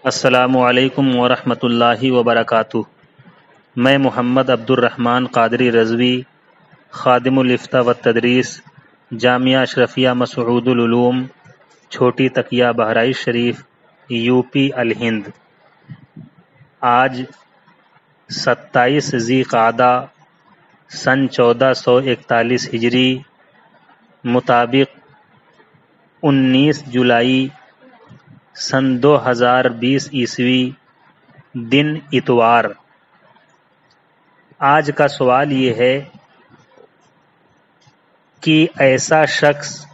السلام علیکم ورحمۃ اللہ وبرکاتہ۔ میں محمد عبد الرحمن قادری رضوی، خادم الافتاء والتدریس، جامعہ اشرفیہ مسعود العلوم، چھوٹی تکیہ بہرائچ شریف، یوپی الہند۔ آج 27 ذی قعدہ سن 1441 ہجری مطابق 19 جولائی سن 2020 عیسوی، دن اتوار۔ آج کا سوال یہ ہے کہ ایسا شخص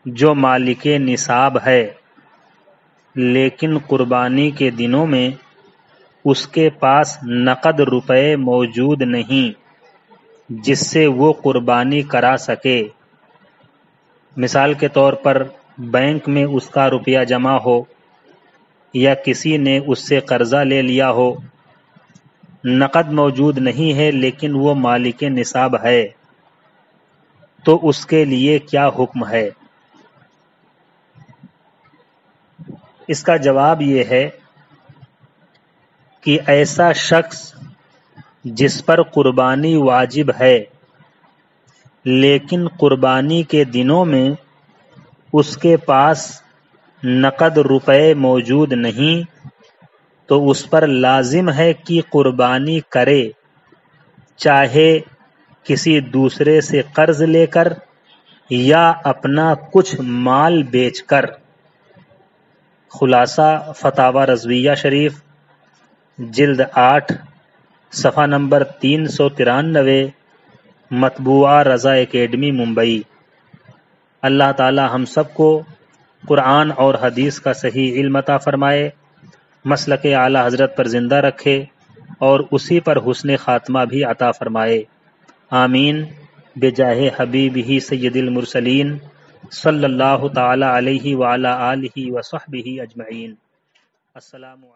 جو مالک نصاب ہے لیکن قربانی کے دنوں میں اس کے پاس نقد روپے موجود نہیں جس سے وہ قربانی کرا سکے، مثال کے طور پر بینک میں اس کا روپیہ جمع ہو یا کسی نے اس سے قرضہ لے لیا ہو، نقد موجود نہیں ہے لیکن وہ مالک نصاب ہے، تو اس کے لیے کیا حکم ہے؟ اس کا جواب یہ ہے کہ ایسا شخص جس پر قربانی واجب ہے لیکن قربانی کے دنوں میں اس کے پاس نقد روپے موجود نہیں، تو اس پر لازم ہے کہ قربانی کرے، چاہے کسی دوسرے سے قرض لے کر یا اپنا کچھ مال بیچ کر۔ خلاصہ فتاوی رضویہ شریف، جلد 8، صفحہ نمبر 393، مطبوعہ رضا اکیڈمی ممبئی۔ اللہ تعالی ہم سب کو قرآن اور حدیث کا صحیح علم عطا فرمائے، مسلک اعلی حضرت پر زندہ رکھے اور اسی پر حسن خاتمہ بھی عطا فرمائے، آمین بجاہ حبیبہ سید المرسلین صلی اللہ تعالی علیہ وعلی آلہ وصحبہ اجمعین۔ السلام علیکم۔